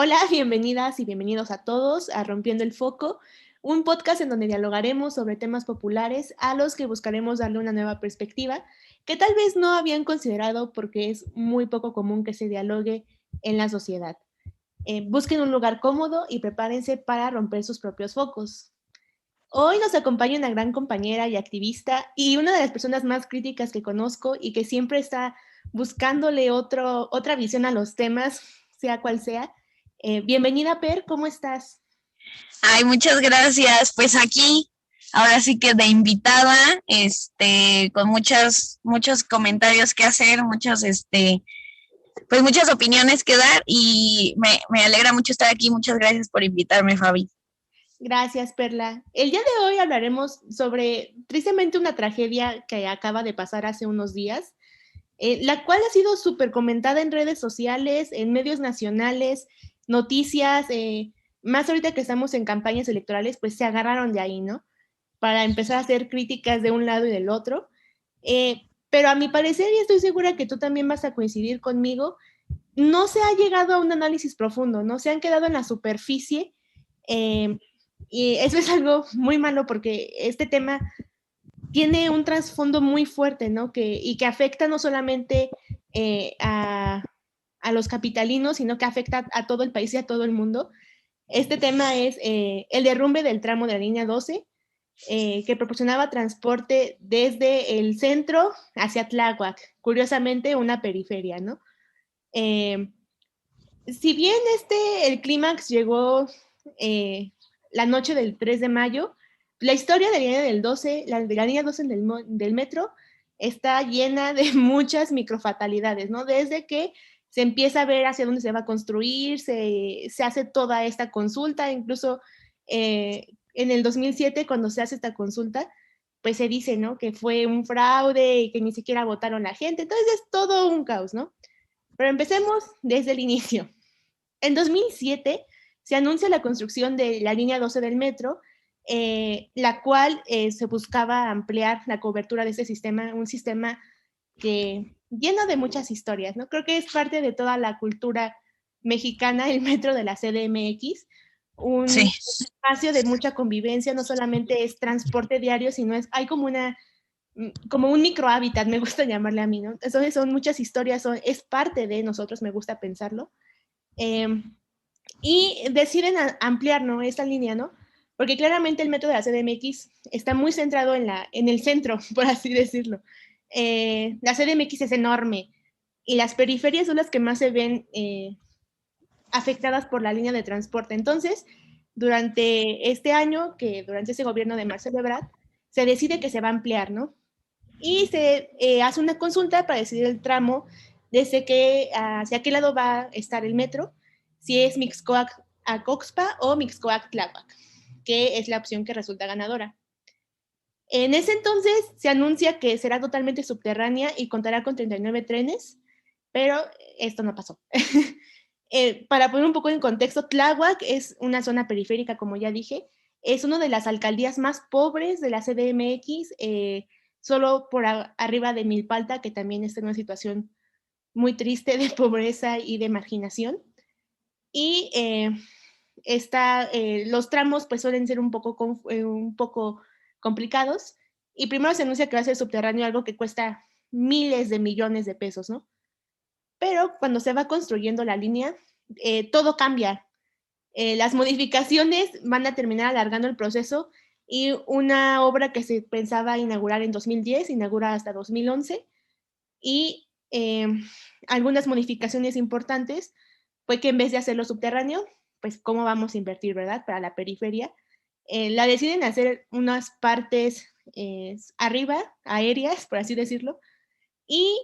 Hola, bienvenidas y bienvenidos a todos a Rompiendo el Foco, un podcast en donde dialogaremos sobre temas populares a los que buscaremos darle una nueva perspectiva que tal vez no habían considerado porque es muy poco común que se dialogue en la sociedad. Busquen un lugar cómodo y prepárense para romper sus propios focos. Hoy nos acompaña una gran compañera y activista y una de las personas más críticas que conozco y que siempre está buscándole otra visión a los temas, sea cual sea. Bienvenida, Per, ¿cómo estás? Ay, muchas gracias. Pues aquí, ahora sí que de invitada, con muchos comentarios que hacer, pues muchas opiniones que dar y me alegra mucho estar aquí. Muchas gracias por invitarme, Fabi. Gracias, Perla. El día de hoy hablaremos sobre tristemente una tragedia que acaba de pasar hace unos días, la cual ha sido súper comentada en redes sociales, en medios nacionales, noticias, más ahorita que estamos en campañas electorales, pues se agarraron de ahí, ¿no? Para empezar a hacer críticas de un lado y del otro. Pero a mi parecer, y estoy segura que tú también vas a coincidir conmigo, no se ha llegado a un análisis profundo, no se han quedado en la superficie. eh, y eso es algo muy malo porque este tema tiene un trasfondo muy fuerte, ¿no? Y que afecta no solamente a los capitalinos, sino que afecta a todo el país y a todo el mundo. Este tema es el derrumbe del tramo de la línea 12, que proporcionaba transporte desde el centro hacia Tláhuac, curiosamente una periferia, ¿no? Eh, si bien el clímax llegó eh, la noche del 3 de mayo, la historia de la línea del 12, de la línea 12 del metro, está llena de muchas microfatalidades, ¿no? Desde que se empieza a ver hacia dónde se va a construir, se hace toda esta consulta, incluso en el 2007, cuando se hace esta consulta, pues se dice, ¿no? Que fue un fraude y que ni siquiera votaron la gente, entonces es todo un caos, ¿no? Pero empecemos desde el inicio. En 2007 se anuncia la construcción de la línea 12 del metro, la cual se buscaba ampliar la cobertura de ese sistema, un sistema que lleno de muchas historias, ¿no? Creo que es parte de toda la cultura mexicana, el metro de la CDMX, un Sí. espacio de mucha convivencia, no solamente es transporte diario, sino hay como un micro hábitat, me gusta llamarle a mí, ¿no? Entonces son muchas historias, es parte de nosotros, me gusta pensarlo. Eh, y deciden ampliar, ¿no? Esta línea, ¿no? Porque claramente el metro de la CDMX está muy centrado en el centro, por así decirlo. La CDMX es enorme y las periferias son las que más se ven afectadas por la línea de transporte. Entonces, durante este año, durante ese gobierno de Marcelo Ebrard, se decide que se va a ampliar, ¿no? Y se hace una consulta para decidir el tramo desde hacia qué lado va a estar el metro, si es Mixcoac a Coxpa o Mixcoac Tláhuac, que es la opción que resulta ganadora. En ese entonces se anuncia que será totalmente subterránea y contará con 39 trenes, pero esto no pasó. Para poner un poco en contexto, Tláhuac es una zona periférica, como ya dije, es una de las alcaldías más pobres de la CDMX, solo por arriba de Milpalta, que también está en una situación muy triste de pobreza y de marginación. Y los tramos pues suelen ser un poco complicados. Y primero se anuncia que va a ser subterráneo, algo que cuesta miles de millones de pesos, ¿no? Pero cuando se va construyendo la línea, todo cambia. Las modificaciones van a terminar alargando el proceso y una obra que se pensaba inaugurar en 2010 inaugura hasta 2011 y algunas modificaciones importantes fue que en vez de hacerlo subterráneo, pues cómo vamos a invertir, ¿verdad? Para la periferia. La deciden hacer unas partes arriba, aéreas, por así decirlo, y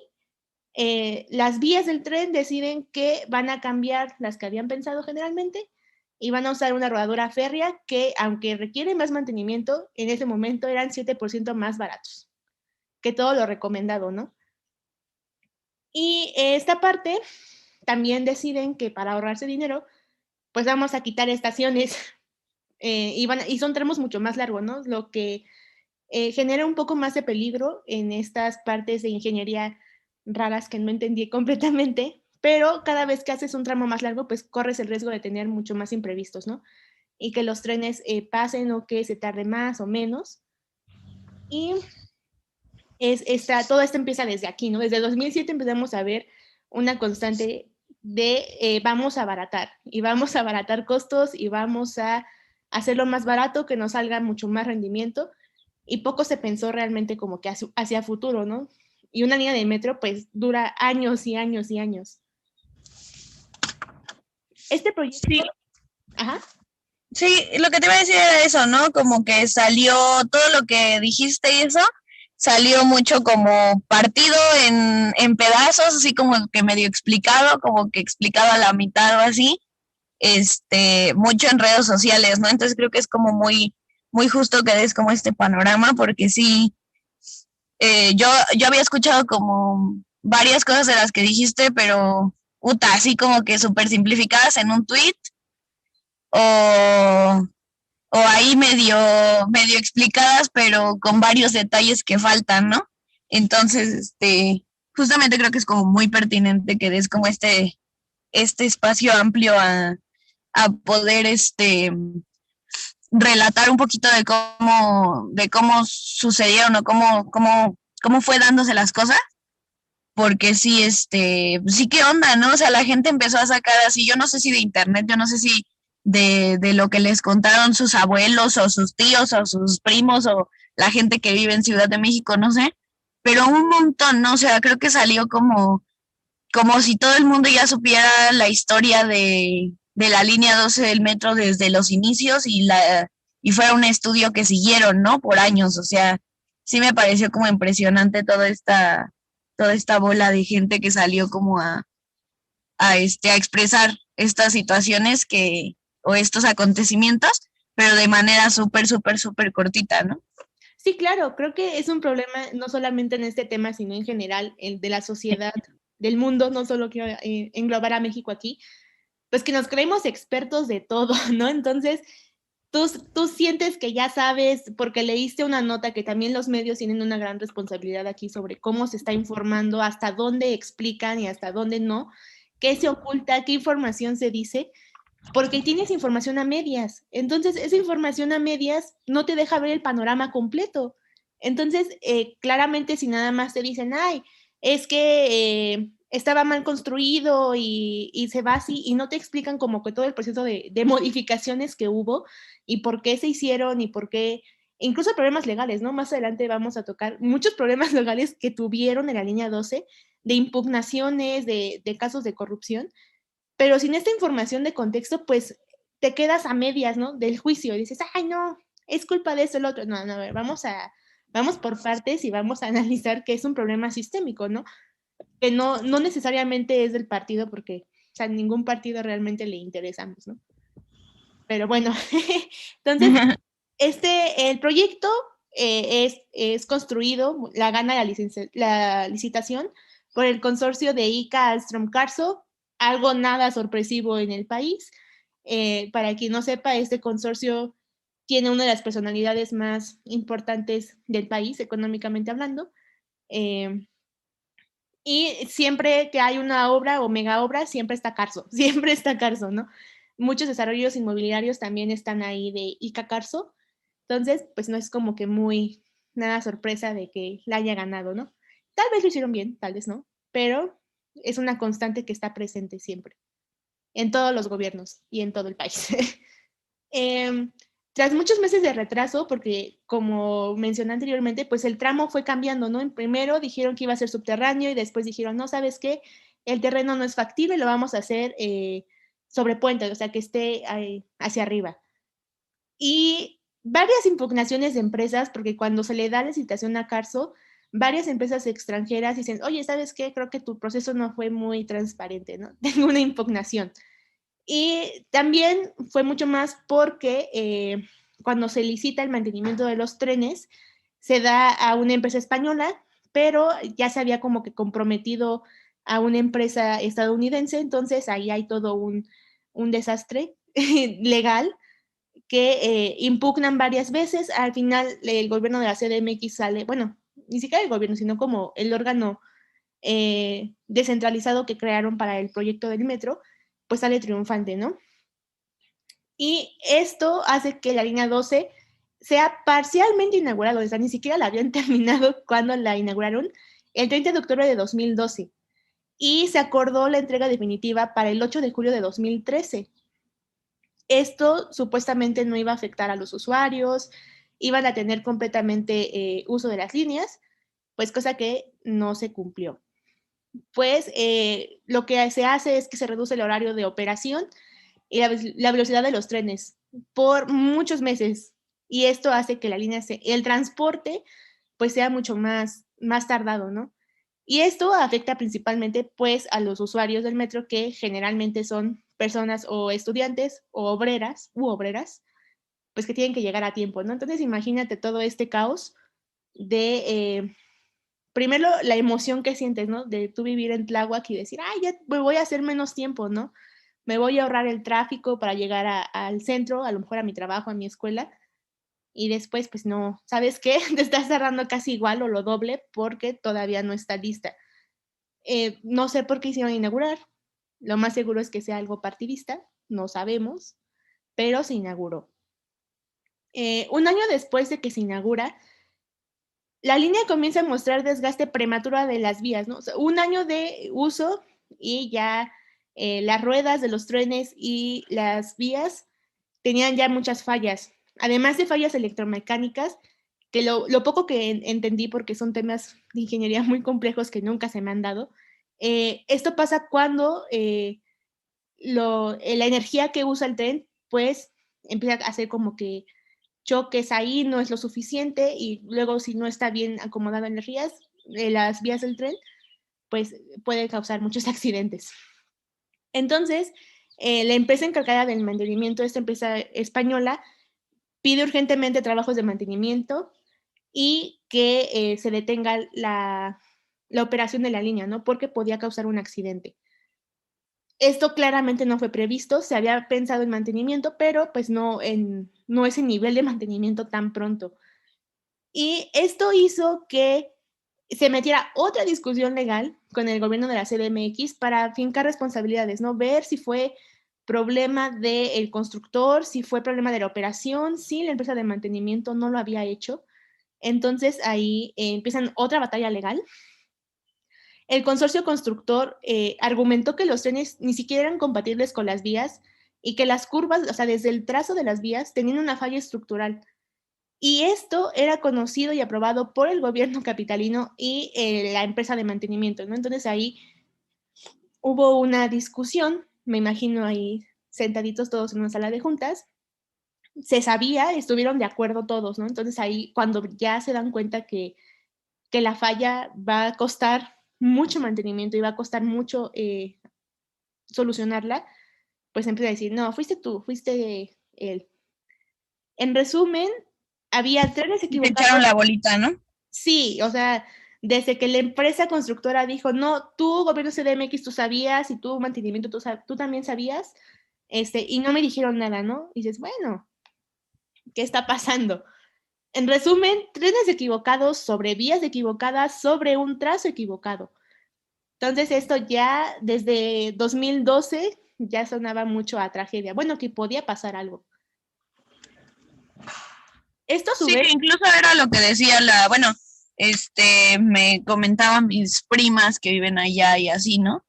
las vías del tren deciden que van a cambiar las que habían pensado generalmente y van a usar una rodadura férrea que, aunque requiere más mantenimiento, en ese momento eran 7% más baratos que todo lo recomendado, ¿no? Y esta parte también deciden que para ahorrarse dinero, pues vamos a quitar estaciones y son tramos mucho más largos, ¿no? Lo que genera un poco más de peligro en estas partes de ingeniería raras que no entendí completamente, pero cada vez que haces un tramo más largo, pues corres el riesgo de tener mucho más imprevistos, ¿no? Y que los trenes pasen o que se tarde más o menos. Y todo esto empieza desde aquí, ¿no? Desde 2007 empezamos a ver una constante de vamos a abaratar, y vamos a abaratar costos, y vamos a hacerlo más barato, que nos salga mucho más rendimiento, y poco se pensó realmente como que hacia futuro, ¿no? Y una línea de metro pues dura años y años y años. Este proyecto... Sí. Ajá. Sí, lo que te iba a decir era eso, ¿no? Como que salió todo lo que dijiste y eso, salió mucho como partido en pedazos, así como que medio explicado, como que explicado a la mitad o así, mucho en redes sociales, ¿no? Entonces creo que es como muy, muy justo que des como este panorama, porque sí, yo había escuchado como varias cosas de las que dijiste, pero, puta, así como que súper simplificadas en un tweet, o ahí medio explicadas, pero con varios detalles que faltan, ¿no? Entonces, justamente creo que es como muy pertinente que des como este espacio amplio a poder relatar un poquito de cómo sucedieron o cómo fue dándose las cosas, porque sí, sí, qué onda, ¿no? O sea, la gente empezó a sacar así, yo no sé si de internet, yo no sé si de lo que les contaron sus abuelos o sus tíos o sus primos o la gente que vive en Ciudad de México, no sé, pero un montón, ¿no? O sea, creo que salió como si todo el mundo ya supiera la historia de la línea 12 del metro desde los inicios y fuera un estudio que siguieron, ¿no? Por años, o sea, sí me pareció como impresionante toda esta bola de gente que salió como a expresar estas situaciones o estos acontecimientos, pero de manera súper, súper, súper cortita, ¿no? Sí, claro, creo que es un problema no solamente en este tema, sino en general, el de la sociedad, del mundo, no solo quiero englobar a México aquí, pues que nos creemos expertos de todo, ¿no? Entonces, tú sientes que ya sabes, porque leíste una nota, que también los medios tienen una gran responsabilidad aquí sobre cómo se está informando, hasta dónde explican y hasta dónde no, qué se oculta, qué información se dice, porque tienes información a medias. Entonces, esa información a medias no te deja ver el panorama completo. Entonces, claramente si nada más te dicen, ay, es que estaba mal construido y se va así, y no te explican como que todo el proceso de modificaciones que hubo y por qué se hicieron y por qué, incluso problemas legales, ¿no? Más adelante vamos a tocar muchos problemas legales que tuvieron en la línea 12, de impugnaciones, de casos de corrupción, pero sin esta información de contexto, pues te quedas a medias, ¿no? Del juicio y dices, ay, no, es culpa de eso, el otro. No, no, a ver, vamos por partes y vamos a analizar que es un problema sistémico, ¿no? Que no necesariamente es del partido, porque, o sea, ningún partido realmente le interesamos, ¿no? Pero bueno, entonces, el proyecto es construido, la gana la licitación por el consorcio de ICA Alstom Carso, algo nada sorpresivo en el país. Para quien no sepa, este consorcio tiene una de las personalidades más importantes del país, económicamente hablando. Y siempre que hay una obra o mega obra, siempre está Carso, siempre está Carso, ¿no? Muchos desarrollos inmobiliarios también están ahí de ICA Carso. Entonces, pues no es como que muy nada sorpresa de que la haya ganado, ¿no? Tal vez lo hicieron bien, tal vez no, pero es una constante que está presente siempre, en todos los gobiernos y en todo el país. eh, Tras muchos meses de retraso, porque como mencioné anteriormente, pues el tramo fue cambiando, ¿no? En primero dijeron que iba a ser subterráneo y después dijeron, no, ¿sabes qué? El terreno no es factible, lo vamos a hacer sobre puente, o sea, que esté hacia arriba. Y varias impugnaciones de empresas, porque cuando se le da la licitación a Carso, varias empresas extranjeras dicen, oye, ¿sabes qué? Creo que tu proceso no fue muy transparente, ¿no? Tengo una impugnación. Y también fue mucho más porque cuando se licita el mantenimiento de los trenes, se da a una empresa española, pero ya se había como que comprometido a una empresa estadounidense, entonces ahí hay todo un desastre legal que impugnan varias veces. Al final, el gobierno de la CDMX sale, bueno, ni siquiera el gobierno, sino como el órgano descentralizado que crearon para el proyecto del metro, pues sale triunfante, ¿no? Y esto hace que la línea 12 sea parcialmente inaugurada, o sea, ni siquiera la habían terminado cuando la inauguraron, el 30 de octubre de 2012. Y se acordó la entrega definitiva para el 8 de julio de 2013. Esto supuestamente no iba a afectar a los usuarios, iban a tener completamente uso de las líneas, pues cosa que no se cumplió. Pues lo que se hace es que se reduce el horario de operación y la velocidad de los trenes por muchos meses. Y esto hace que la línea, el transporte, pues sea mucho más tardado, ¿no? Y esto afecta principalmente pues a los usuarios del metro, que generalmente son personas o estudiantes o obreras pues que tienen que llegar a tiempo, ¿no? Entonces imagínate todo este caos de, primero la emoción que sientes, ¿no? De tú vivir en Tláhuac y decir, ay, ya me voy a hacer menos tiempo, ¿no? Me voy a ahorrar el tráfico para llegar al centro, a lo mejor a mi trabajo, a mi escuela, y después, pues no, ¿sabes qué? Te estás tardando casi igual o lo doble porque todavía no está lista. No sé por qué hicieron inaugurar, lo más seguro es que sea algo partidista, no sabemos, pero se inauguró. Un año después de que se inaugura, la línea comienza a mostrar desgaste prematuro de las vías, ¿no? O sea, un año de uso y ya las ruedas de los trenes y las vías tenían ya muchas fallas, además de fallas electromecánicas, que lo poco que entendí, porque son temas de ingeniería muy complejos que nunca se me han dado, esto pasa cuando la energía que usa el tren, pues empieza a hacer como que choques ahí, no es lo suficiente, y luego si no está bien acomodado en las vías del tren, pues puede causar muchos accidentes. Entonces, la empresa encargada del mantenimiento, esta empresa española, pide urgentemente trabajos de mantenimiento y que se detenga la operación de la línea, ¿no? Porque podía causar un accidente. Esto claramente no fue previsto, se había pensado en mantenimiento, pero pues no ese nivel de mantenimiento tan pronto. Y esto hizo que se metiera otra discusión legal con el gobierno de la CDMX para fincar responsabilidades, ¿no? Ver si fue problema del constructor, si fue problema de la operación, si la empresa de mantenimiento no lo había hecho. Entonces ahí empiezan otra batalla legal. El consorcio constructor argumentó que los trenes ni siquiera eran compatibles con las vías y que las curvas, o sea, desde el trazo de las vías, tenían una falla estructural. Y esto era conocido y aprobado por el gobierno capitalino y la empresa de mantenimiento, ¿no? Entonces ahí hubo una discusión, me imagino ahí sentaditos todos en una sala de juntas, se sabía, estuvieron de acuerdo todos, ¿no? Entonces ahí cuando ya se dan cuenta que la falla va a costar mucho mantenimiento y va a costar mucho solucionarla, pues empieza a decir, no, fuiste tú, fuiste él. En resumen, había trenes Te echaron equivocados. la bolita, ¿no? Sí, o sea, desde que la empresa constructora dijo, no, tú, gobierno CDMX, tú sabías, y tú, mantenimiento, tú también sabías, y no me dijeron nada, ¿no? Y dices, bueno, ¿qué está pasando? En resumen, trenes equivocados sobre vías equivocadas sobre un trazo equivocado. Entonces, esto ya desde 2012 ya sonaba mucho a tragedia. Bueno, que podía pasar algo. Esto a su Sí, vez. que incluso era lo que decía bueno, me comentaban mis primas que viven allá y así, ¿no?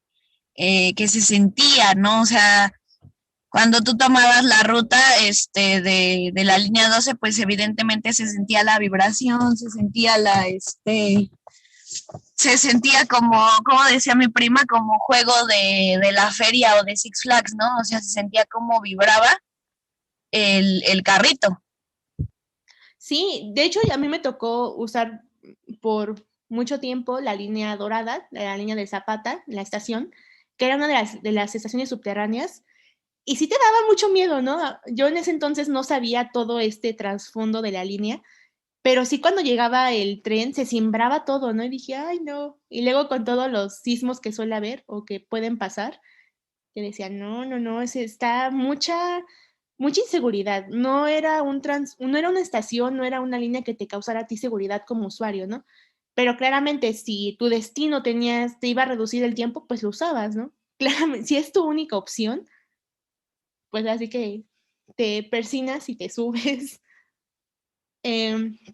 Que se sentía, ¿no? O sea, cuando tú tomabas la ruta de la línea 12, pues evidentemente se sentía la vibración, se sentía se sentía como decía mi prima, como juego de la feria o de Six Flags, ¿no? O sea, se sentía como vibraba el carrito. Sí, de hecho a mí me tocó usar por mucho tiempo la línea dorada, la línea de Zapata, la estación, que era una de las estaciones subterráneas, y sí te daba mucho miedo, ¿no? Yo en ese entonces no sabía todo este trasfondo de la línea, pero sí cuando llegaba el tren se cimbraba todo, ¿no? Y dije, ay, no. Y luego con todos los sismos que suele haber o que pueden pasar, yo decía, no, no, no, está mucha inseguridad. No era una estación, no era una línea que te causara a ti seguridad como usuario, ¿no? pero claramente si tu destino te iba a reducir el tiempo, pues lo usabas, ¿no? Claramente, si es tu única opción, pues así que te persinas y te subes.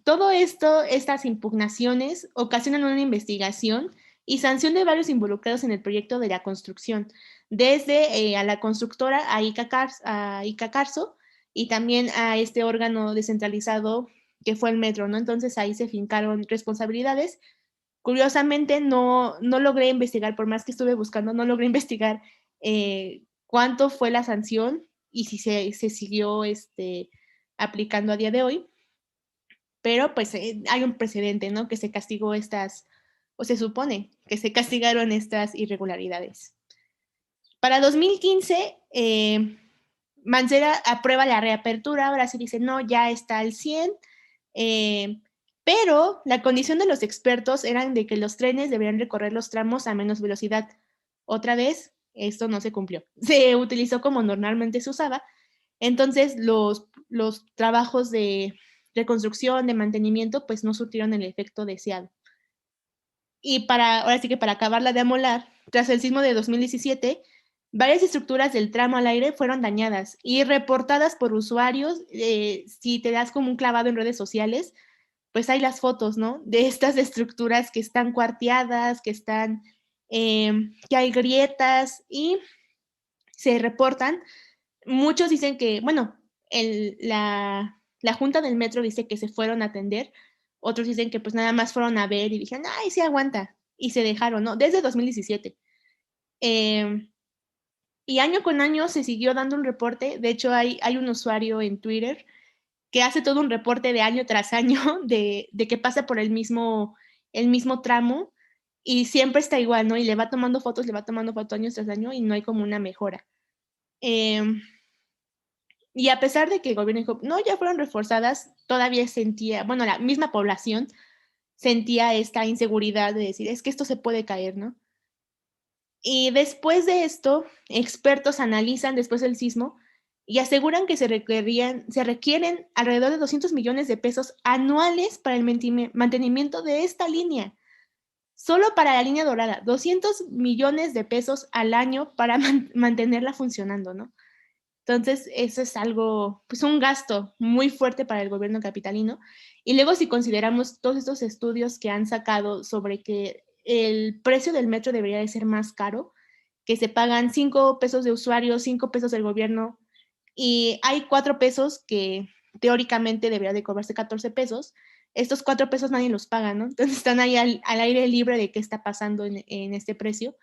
Todo esto, estas impugnaciones, ocasionan una investigación y sanción de varios involucrados en el proyecto de la construcción, desde a la constructora, a Ica Carso, y también a este órgano descentralizado que fue el metro, ¿no? Entonces ahí se fincaron responsabilidades. Curiosamente, no logré investigar, por más que estuve buscando, no logré investigar cuánto fue la sanción y si se siguió aplicando a día de hoy, pero pues hay un precedente, ¿no? Que se castigó o se supone que se castigaron estas irregularidades. Para 2015, Mancera aprueba la reapertura, ahora sí dice, no, ya está al 100, pero la condición de los expertos era de que los trenes deberían recorrer los tramos a menos velocidad. Otra vez, esto no se cumplió. Se utilizó como normalmente se usaba. Entonces, los trabajos de reconstrucción, de mantenimiento, pues no surtieron el efecto deseado. Y ahora sí que para acabarla de amolar, tras el sismo de 2017, varias estructuras del tramo al aire fueron dañadas y reportadas por usuarios. Si te das como un clavado en redes sociales, pues hay las fotos, ¿no? De estas estructuras que están cuarteadas, que hay grietas y se reportan. Muchos dicen que, bueno, la Junta del Metro dice que se fueron a atender, otros dicen que pues nada más fueron a ver y dijeron, ay, sí aguanta, y se dejaron, ¿no? Desde 2017. Y año con año se siguió dando un reporte. De hecho, hay un usuario en Twitter que hace todo un reporte de año tras año de que pasa por el mismo tramo y siempre está igual, ¿no? Y le va tomando fotos año tras año y no hay como una mejora. Y a pesar de que el gobierno dijo, no, ya fueron reforzadas, todavía bueno, la misma población sentía esta inseguridad de decir, es que esto se puede caer, ¿no? Y después de esto, expertos analizan después del sismo y aseguran que se requieren alrededor de 200 millones de pesos anuales para el mantenimiento de esta línea. Solo para la línea dorada, 200 millones de pesos al año para mantenerla funcionando, ¿no? Entonces, eso es algo, pues un gasto muy fuerte para el gobierno capitalino. Y luego si consideramos todos estos estudios que han sacado sobre que el precio del metro debería de ser más caro, que se pagan 5 pesos de usuario, 5 pesos del gobierno, y hay 4 pesos que teóricamente debería de cobrarse 14 pesos, estos 4 pesos nadie los paga, ¿no? Entonces están ahí al aire libre de qué está pasando en este precio.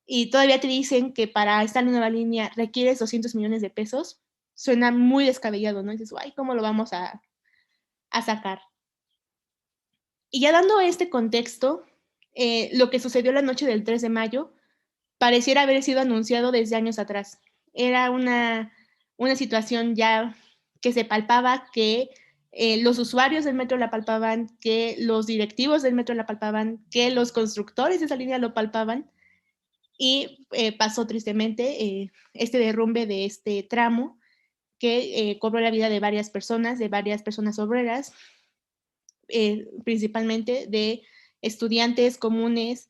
Y todavía te dicen que para esta nueva línea requieres 200 millones de pesos, suena muy descabellado, ¿no? Y dices, ay, ¿cómo lo vamos a sacar? Y ya dando este contexto, lo que sucedió la noche del 3 de mayo pareciera haber sido anunciado desde años atrás. Era una situación ya que se palpaba, que los usuarios del metro la palpaban, que los directivos del metro la palpaban, que los constructores de esa línea lo palpaban, y pasó tristemente este derrumbe de este tramo que cobró la vida de varias personas obreras, principalmente de estudiantes comunes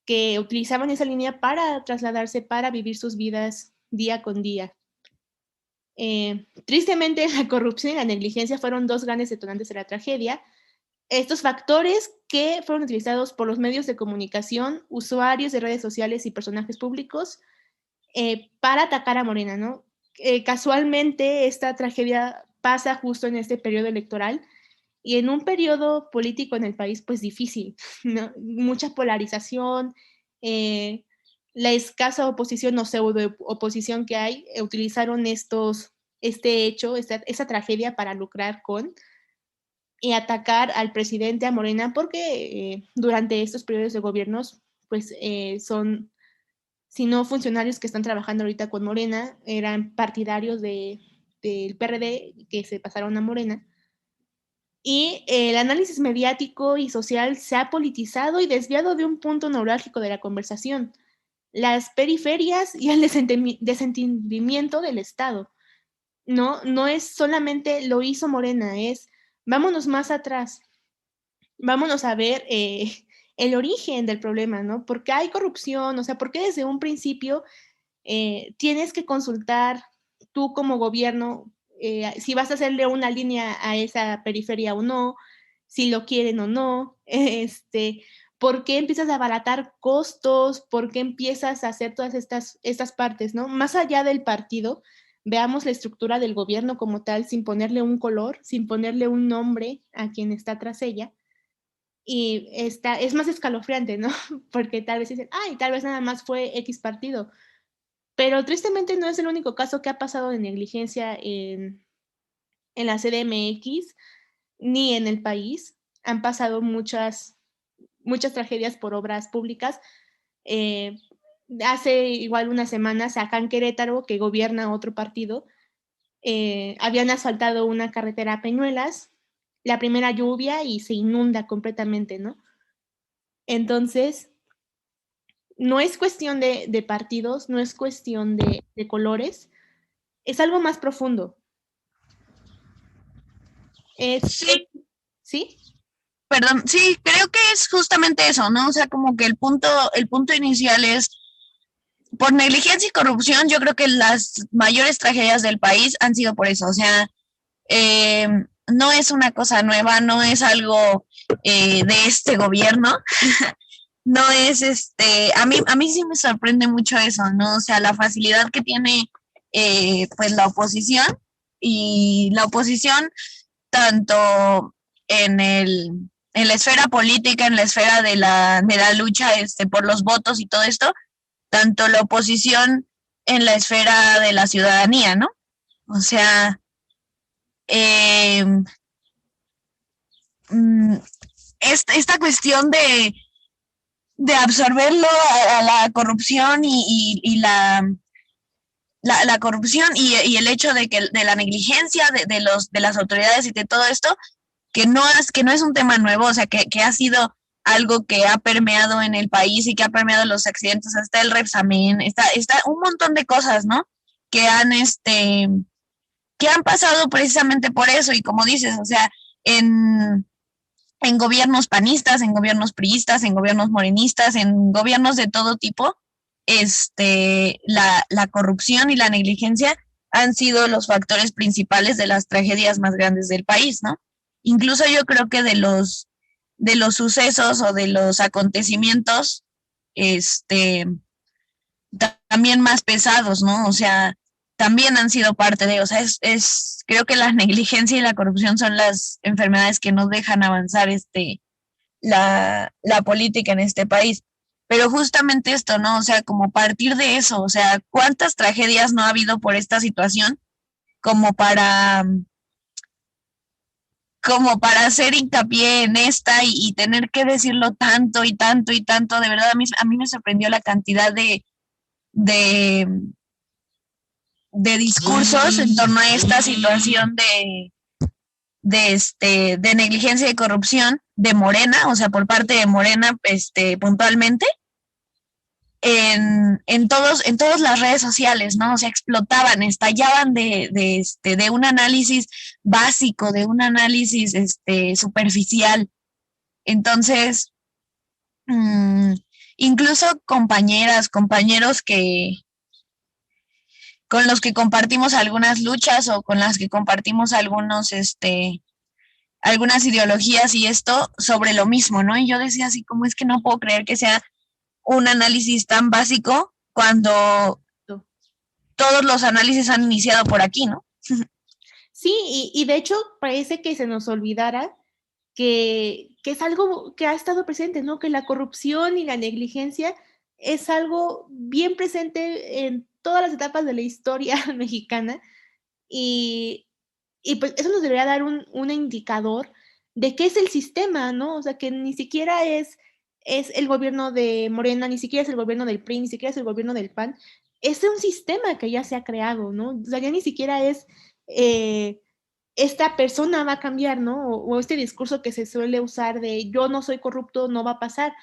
que utilizaban esa línea para trasladarse, para vivir sus vidas día con día. Tristemente, la corrupción y la negligencia fueron dos grandes detonantes de la tragedia. Estos factores que fueron utilizados por los medios de comunicación, usuarios de redes sociales y personajes públicos para atacar a Morena, ¿no? Casualmente, esta tragedia pasa justo en este periodo electoral y en un periodo político en el país, pues difícil, ¿no? Mucha polarización, la escasa oposición o pseudo oposición que hay, utilizaron este hecho, esta tragedia para lucrar con y atacar al presidente, a Morena, porque durante estos periodos de gobiernos, pues son, si no funcionarios que están trabajando ahorita con Morena, eran partidarios del PRD que se pasaron a Morena. Y el análisis mediático y social se ha politizado y desviado de un punto neurálgico de la conversación, las periferias y el desentendimiento del Estado. No es solamente lo hizo Morena, es vámonos más atrás. vámonos a ver el origen del problema, ¿no? ¿Por qué hay corrupción? O sea, ¿por qué desde un principio tienes que consultar tú como gobierno si vas a hacerle una línea a esa periferia o no, si lo quieren o no, por qué empiezas a abaratar costos, por qué empiezas a hacer todas estas partes, ¿no? Más allá del partido, veamos la estructura del gobierno como tal, sin ponerle un color, sin ponerle un nombre a quien está tras ella. Y es más escalofriante, ¿no? Porque tal vez dicen, ay, tal vez nada más fue X partido. Pero tristemente no es el único caso que ha pasado de negligencia en la CDMX ni en el país. Han pasado muchas tragedias por obras públicas. Hace igual unas semanas acá en Querétaro, que gobierna otro partido, habían asfaltado una carretera a Peñuelas, la primera lluvia y se inunda completamente, ¿no? Entonces, no es cuestión de partidos, no es cuestión de colores, es algo más profundo. Sí, ¿Sí? perdón, sí, creo que es justamente eso, ¿no? O sea, como que el punto inicial es por negligencia y corrupción. Yo creo que las mayores tragedias del país han sido por eso. O sea, no es una cosa nueva, no es algo de este gobierno. No es a mí sí me sorprende mucho eso, ¿no? O sea, la facilidad que tiene pues la oposición, y la oposición tanto en en la esfera política, en la esfera de de la lucha por los votos y todo esto, tanto la oposición en la esfera de la ciudadanía, ¿no? O sea, eh, mm, esta cuestión de absorberlo a la corrupción y la corrupción y el hecho de que de la negligencia de las autoridades y de todo esto, que no es un tema nuevo, o sea, que ha sido algo que ha permeado en el país y que ha permeado los accidentes, hasta el Repsamen, está un montón de cosas, ¿no? Que han, que han pasado precisamente por eso, y como dices, o sea, en gobiernos panistas, en gobiernos priistas, en gobiernos morenistas, en gobiernos de todo tipo, la corrupción y la negligencia han sido los factores principales de las tragedias más grandes del país, ¿no? Incluso yo creo que de los sucesos o de los acontecimientos, también más pesados, ¿no? O sea, también han sido parte de, o sea, creo que la negligencia y la corrupción son las enfermedades que no dejan avanzar la política en este país. Pero justamente esto, ¿no? O sea, como partir de eso, o sea, ¿cuántas tragedias no ha habido por esta situación como como para hacer hincapié en esta y tener que decirlo tanto y tanto y tanto? De verdad, a mí me sorprendió la cantidad de, de discursos en torno a esta situación de negligencia y corrupción de Morena, o sea, por parte de Morena, puntualmente, en todas las redes sociales, ¿no? O sea, explotaban, estallaban de un análisis básico, de un análisis superficial. Entonces, mmm, incluso compañeras, compañeros con los que compartimos algunas luchas o con las que compartimos algunas ideologías y esto sobre lo mismo, ¿no? Y yo decía así, como es que no puedo creer que sea un análisis tan básico cuando todos los análisis han iniciado por aquí, ¿no? Sí, y de hecho parece que se nos olvidara que es algo que ha estado presente, ¿no? Que la corrupción y la negligencia es algo bien presente en todas las etapas de la historia mexicana y pues eso nos debería dar un indicador de qué es el sistema, ¿no? O sea, que ni siquiera es el gobierno de Morena, ni siquiera es el gobierno del PRI, ni siquiera es el gobierno del PAN, es un sistema que ya se ha creado, ¿no? O sea, ya ni siquiera es esta persona va a cambiar, ¿no? O este discurso que se suele usar de yo no soy corrupto, no va a pasar.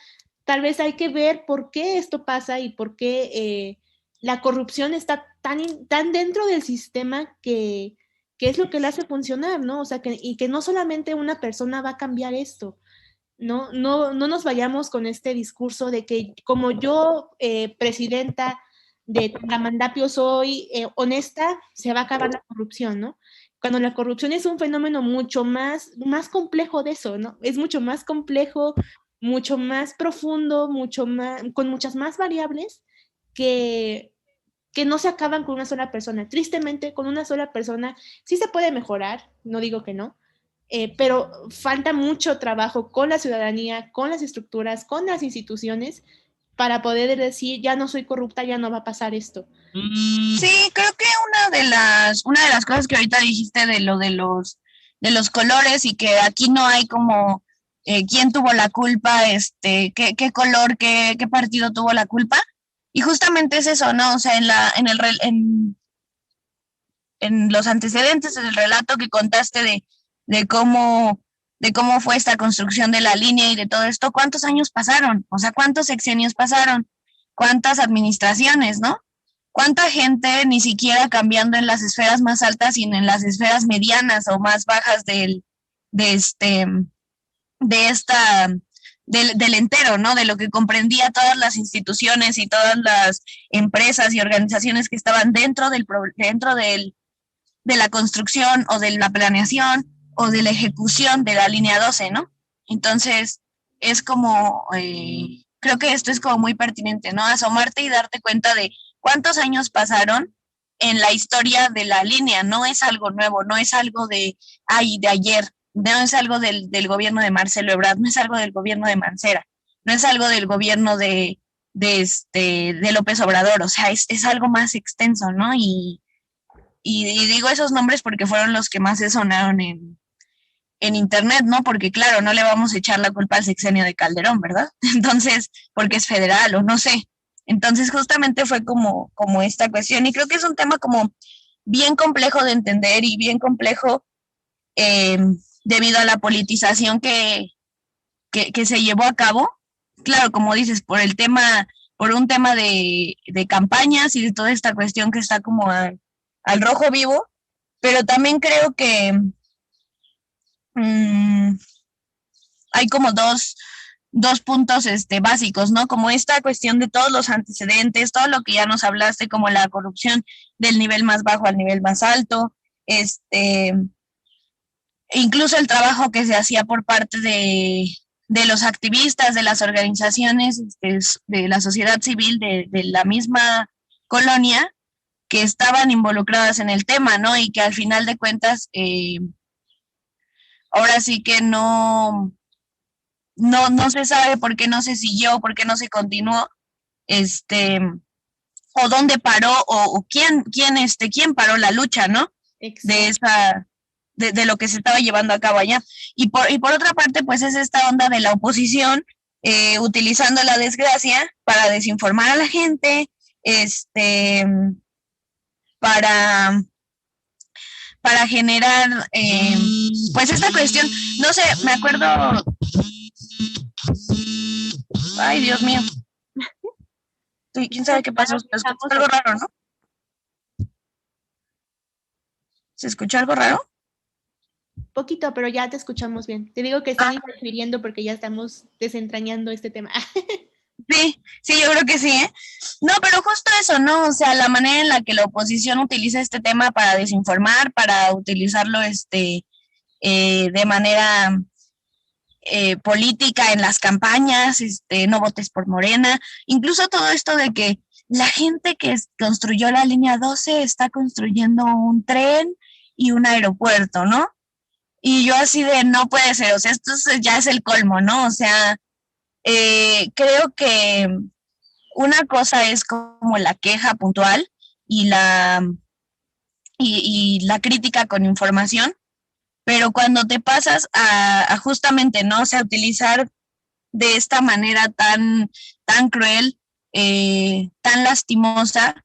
Tal vez hay que ver por qué esto pasa y por qué la corrupción está tan dentro del sistema que es lo que le hace funcionar, ¿no? O sea, y que no solamente una persona va a cambiar esto. No nos vayamos con este discurso de que como yo, presidenta de Tangamandapio, soy honesta, se va a acabar la corrupción, ¿no? Cuando la corrupción es un fenómeno mucho más complejo de eso, ¿no? Es mucho más complejo, mucho más profundo, con muchas más variables que, que no se acaban con una sola persona. Tristemente, con una sola persona sí se puede mejorar, no digo que no, pero falta mucho trabajo con la ciudadanía, con las estructuras, con las instituciones, para poder decir, ya no soy corrupta, ya no va a pasar esto. Sí, creo que una de las cosas que ahorita dijiste de lo de los colores y que aquí no hay como quién tuvo la culpa, qué color, qué partido tuvo la culpa. Y justamente es eso, ¿no? O sea, en los antecedentes, en el relato que contaste de cómo, de cómo fue esta construcción de la línea y de todo esto, ¿cuántos años pasaron? O sea, ¿cuántos sexenios pasaron? ¿Cuántas administraciones, no? ¿Cuánta gente ni siquiera cambiando en las esferas más altas, sino en las esferas medianas o más bajas de este, de esta, del entero, ¿no? De lo que comprendía todas las instituciones y todas las empresas y organizaciones que estaban de la construcción o de la planeación o de la ejecución de la línea 12, ¿no? Entonces, es como, creo que esto es como muy pertinente, ¿no? Asomarte y darte cuenta de cuántos años pasaron en la historia de la línea, no es algo nuevo, no es algo de ayer, no es algo del gobierno de Marcelo Ebrard, no es algo del gobierno de Mancera, no es algo del gobierno de López Obrador, o sea, es algo más extenso, ¿no? Y digo esos nombres porque fueron los que más se sonaron en internet, ¿no? Porque claro, no le vamos a echar la culpa al sexenio de Calderón, ¿verdad? Entonces, porque es federal o no sé. Entonces, justamente fue como esta cuestión. Y creo que es un tema como bien complejo de entender y bien complejo eh, debido a la politización que se llevó a cabo. Claro, como dices, por un tema de campañas y de toda esta cuestión que está como al rojo vivo, pero también creo que mmm, hay como dos puntos básicos, ¿no? Como esta cuestión de todos los antecedentes, todo lo que ya nos hablaste, como la corrupción del nivel más bajo al nivel más alto, incluso el trabajo que se hacía por parte de los activistas, de las organizaciones, de la sociedad civil, de la misma colonia, que estaban involucradas en el tema, ¿no? Y que al final de cuentas, ahora sí que no se sabe por qué no se siguió, por qué no se continuó, o dónde paró, o quién paró la lucha, ¿no? De esa, de lo que se estaba llevando a cabo allá. Y por otra parte, pues es esta onda de la oposición, utilizando la desgracia para desinformar a la gente, para, para generar, pues esta cuestión, no sé, me acuerdo, ay Dios mío, quién sabe qué pasó, se escuchó algo raro, ¿no? ¿Se escuchó algo raro? Poquito, pero ya te escuchamos bien. Te digo que están interfiriendo porque ya estamos desentrañando este tema. Sí, yo creo que sí, ¿eh? No, pero justo eso, ¿no? O sea, la manera en la que la oposición utiliza este tema para desinformar, para utilizarlo de manera política en las campañas, no votes por Morena, incluso todo esto de que la gente que construyó la línea 12 está construyendo un tren y un aeropuerto, ¿no? Y yo así de, no puede ser, o sea, esto ya es el colmo, ¿no? O sea, creo que una cosa es como la queja puntual y y la crítica con información, pero cuando te pasas a justamente, ¿no? O sea, utilizar de esta manera tan cruel, tan lastimosa,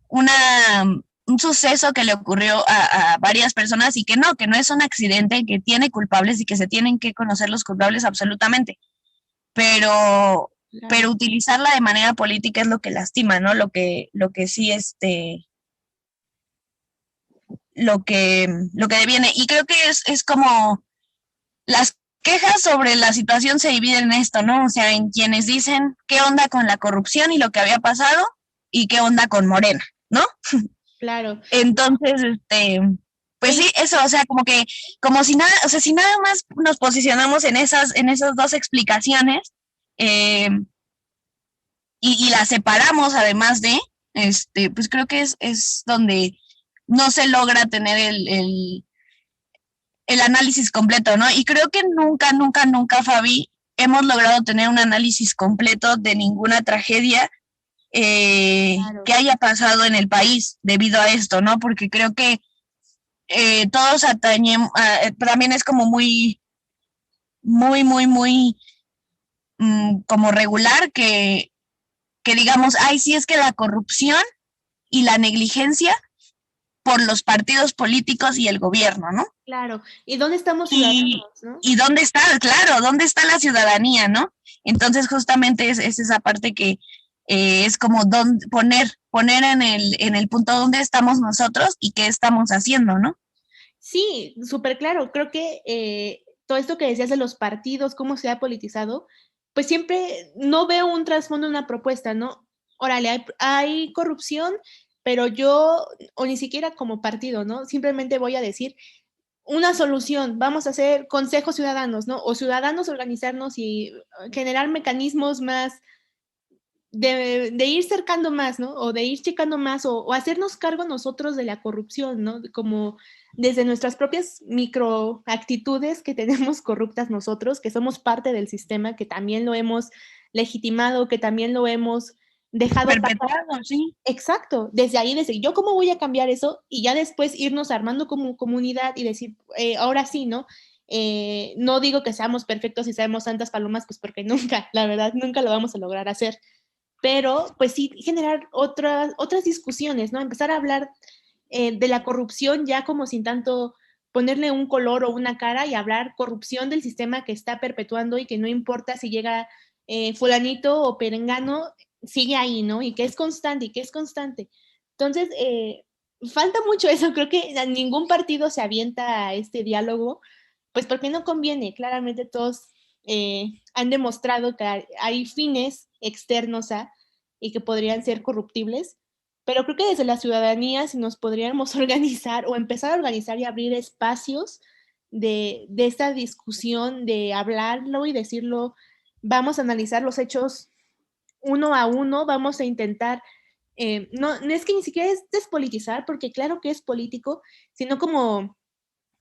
una, un suceso que le ocurrió a varias personas y que no es un accidente, que tiene culpables y que se tienen que conocer los culpables absolutamente, pero, claro. Pero utilizarla de manera política es lo que lastima, ¿no? Lo que sí, lo que deviene. Y creo que es como las quejas sobre la situación se dividen en esto, ¿no? O sea, en quienes dicen qué onda con la corrupción y lo que había pasado y qué onda con Morena, ¿no? Claro. Entonces, pues sí, eso, o sea, como que, como si nada, o sea, si nada más nos posicionamos en esas dos explicaciones, eh, y las separamos además de, pues creo que es donde no se logra tener el análisis completo, ¿no? Y creo que nunca, nunca, nunca, Fabi, hemos logrado tener un análisis completo de ninguna tragedia Claro. que haya pasado en el país debido a esto, ¿no? Porque creo que todos atañemos, también es como muy, muy, muy, muy como regular que digamos, ay, sí es que la corrupción y la negligencia por los partidos políticos y el gobierno, ¿no? Claro. ¿Y dónde estamos ciudadanos, no? ¿Y dónde está? Claro, ¿dónde está la ciudadanía, no? Entonces, justamente es esa parte que es como poner en el punto donde estamos nosotros y qué estamos haciendo, ¿no? Sí, súper claro. Creo que todo esto que decías de los partidos, cómo se ha politizado, pues siempre no veo un trasfondo, una propuesta, ¿no? Órale, hay corrupción, pero yo, o ni siquiera como partido, ¿no? Simplemente voy a decir una solución, vamos a hacer consejos ciudadanos, ¿no? O ciudadanos organizarnos y generar mecanismos más de ir cercando más, ¿no? O de ir checando más, o hacernos cargo nosotros de la corrupción, ¿no? Como desde nuestras propias microactitudes que tenemos corruptas nosotros, que somos parte del sistema, que también lo hemos legitimado, que también lo hemos dejado perpetuado, sí. Exacto, desde ahí, desde yo cómo voy a cambiar eso y ya después irnos armando como comunidad y decir, ahora sí, ¿no? No digo que seamos perfectos y seamos santas palomas, pues porque nunca, la verdad, nunca lo vamos a lograr hacer, pero pues sí generar otras discusiones, ¿no? Empezar a hablar de la corrupción ya como sin tanto ponerle un color o una cara y hablar corrupción del sistema que está perpetuando y que no importa si llega fulanito o perengano, sigue ahí, ¿no? Y que es constante y que es constante. Entonces, falta mucho eso, creo que ningún partido se avienta a este diálogo, pues porque no conviene, claramente todos han demostrado que hay fines externos a y que podrían ser corruptibles, pero creo que desde la ciudadanía si nos podríamos organizar o empezar a organizar y abrir espacios de esta discusión, de hablarlo y decirlo, vamos a analizar los hechos uno a uno, vamos a intentar, no es que ni siquiera es despolitizar, porque claro que es político, sino como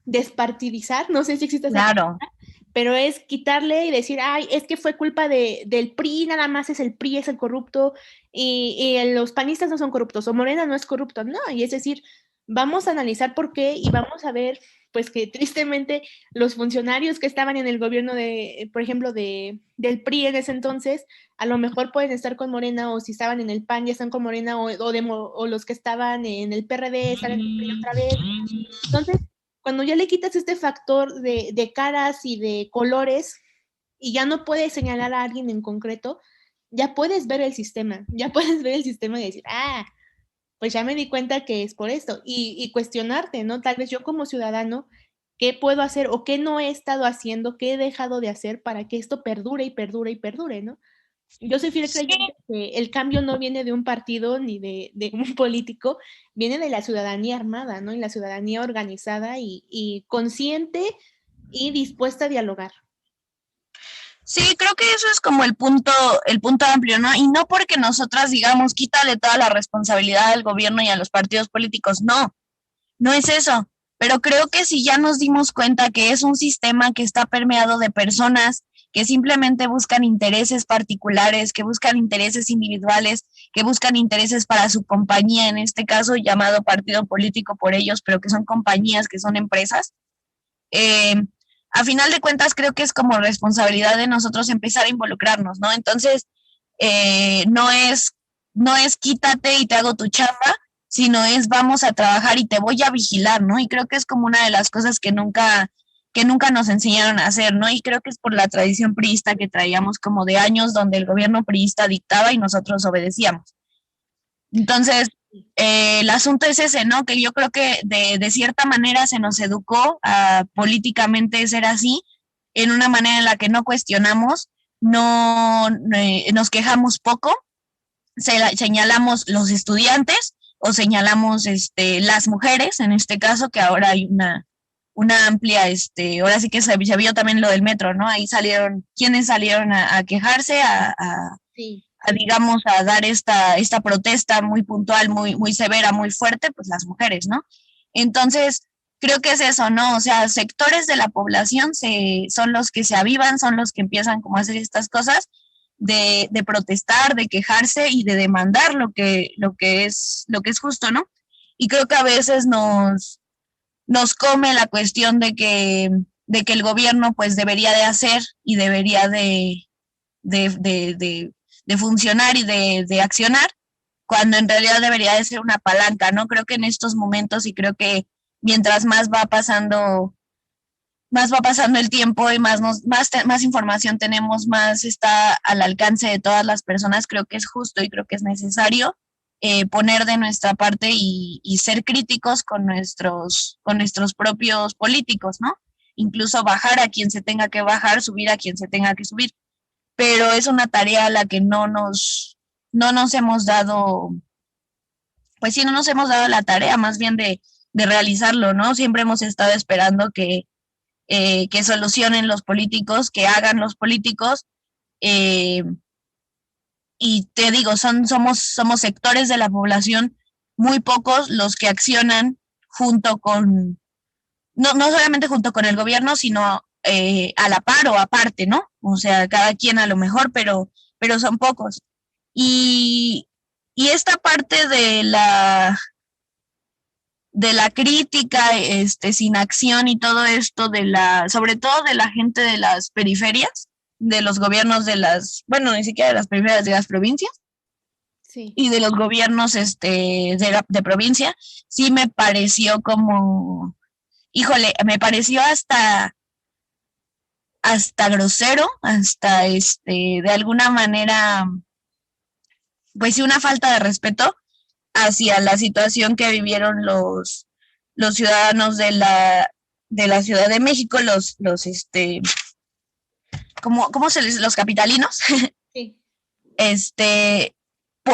despartidizar, no sé si existe esa Claro. palabra, pero es quitarle y decir, ay, es que fue culpa del PRI, nada más es el PRI, es el corrupto, y los panistas no son corruptos, o Morena no es corrupto, no, y es decir, vamos a analizar por qué y vamos a ver, pues que tristemente los funcionarios que estaban en el gobierno de, por ejemplo, del PRI en ese entonces, a lo mejor pueden estar con Morena, o si estaban en el PAN ya están con Morena, o los que estaban en el PRD están en el PRI otra vez. Entonces, cuando ya le quitas este factor de caras y de colores y ya no puedes señalar a alguien en concreto, ya puedes ver el sistema, ya puedes ver el sistema y decir, ah, pues ya me di cuenta que es por esto y cuestionarte, ¿no? Tal vez yo como ciudadano, ¿qué puedo hacer o qué no he estado haciendo, qué he dejado de hacer para que esto perdure y perdure y perdure, ¿no? Yo soy fiel Sí. creyente que el cambio no viene de un partido ni de un político, viene de la ciudadanía armada, ¿no? Y la ciudadanía organizada y consciente y dispuesta a dialogar. Sí, creo que eso es como el punto amplio, ¿no? Y no porque nosotras digamos, quítale toda la responsabilidad al gobierno y a los partidos políticos, no, no es eso. Pero creo que si ya nos dimos cuenta que es un sistema que está permeado de personas que simplemente buscan intereses particulares, que buscan intereses individuales, que buscan intereses para su compañía, en este caso llamado partido político por ellos, pero que son compañías, que son empresas, eh, a final de cuentas creo que es como responsabilidad de nosotros empezar a involucrarnos, ¿no? Entonces, no no es quítate y te hago tu chamba, sino es vamos a trabajar y te voy a vigilar, ¿no? Y creo que es como una de las cosas que nunca nos enseñaron a hacer, ¿no? Y creo que es por la tradición priista que traíamos como de años donde el gobierno priista dictaba y nosotros obedecíamos. Entonces, el asunto es ese, ¿no? Que yo creo que de cierta manera se nos educó a políticamente ser así, en una manera en la que no cuestionamos, no nos quejamos poco, señalamos los estudiantes o señalamos las mujeres, en este caso, que ahora hay una amplia, ahora sí que se vio también lo del metro, ¿no? Ahí salieron, ¿quiénes salieron a quejarse, Sí. digamos, a dar esta protesta muy puntual, muy severa, muy fuerte? Pues las mujeres, ¿no? Entonces, creo que es eso, ¿no? O sea, sectores de la población son los que se avivan, son los que empiezan como a hacer estas cosas, de protestar, de quejarse y de demandar lo que es justo, ¿no? Y creo que a veces nos come la cuestión de que el gobierno pues debería de hacer y debería de funcionar y de accionar, cuando en realidad debería de ser una palanca, ¿no? Creo que en estos momentos, y creo que mientras más va pasando el tiempo y más información tenemos, más está al alcance de todas las personas, creo que es justo y creo que es necesario poner de nuestra parte y ser críticos con nuestros propios políticos, ¿no? Incluso bajar a quien se tenga que bajar, subir a quien se tenga que subir. Pero es una tarea a la que no nos hemos dado, pues sí, no nos hemos dado la tarea más bien de realizarlo, ¿no? Siempre hemos estado esperando que solucionen los políticos, que hagan los políticos, y te digo, somos sectores de la población, muy pocos los que accionan junto con, no solamente junto con el gobierno, sino a la par o aparte, ¿no? O sea, cada quien a lo mejor, pero son pocos. Y esta parte de la crítica, sin acción y todo esto sobre todo de la gente de las periferias, de los gobiernos bueno, ni siquiera de las periferias, de las provincias, sí, y de los gobiernos de provincia, sí me pareció como, híjole, me pareció hasta grosero, hasta de alguna manera, pues sí, una falta de respeto hacia la situación que vivieron los ciudadanos de la Ciudad de México, ¿cómo los capitalinos? sí.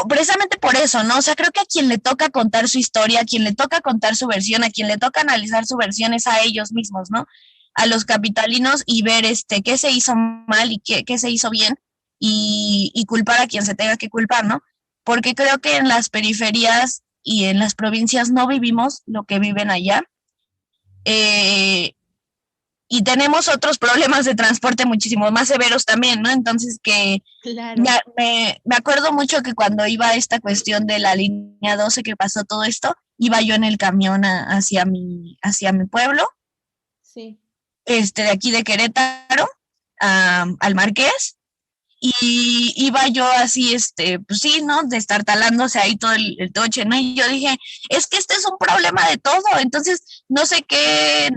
Precisamente por eso, ¿no? O sea, creo que a quien le toca contar su historia, a quien le toca contar su versión, a quien le toca analizar su versión es a ellos mismos, ¿no? A los capitalinos, y ver qué se hizo mal y qué se hizo bien, y culpar a quien se tenga que culpar, ¿no? Porque creo que en las periferias y en las provincias no vivimos lo que viven allá. Y tenemos otros problemas de transporte muchísimo más severos también, ¿no? Entonces, claro. me acuerdo mucho que cuando iba esta cuestión de la línea 12, que pasó todo esto, iba yo en el camión hacia mi pueblo, Sí. de aquí de Querétaro, al Marqués, y iba yo así, pues sí, ¿no? Destartalándose ahí todo el toche, ¿no? Y yo dije, es que este es un problema de todo. Entonces, no sé qué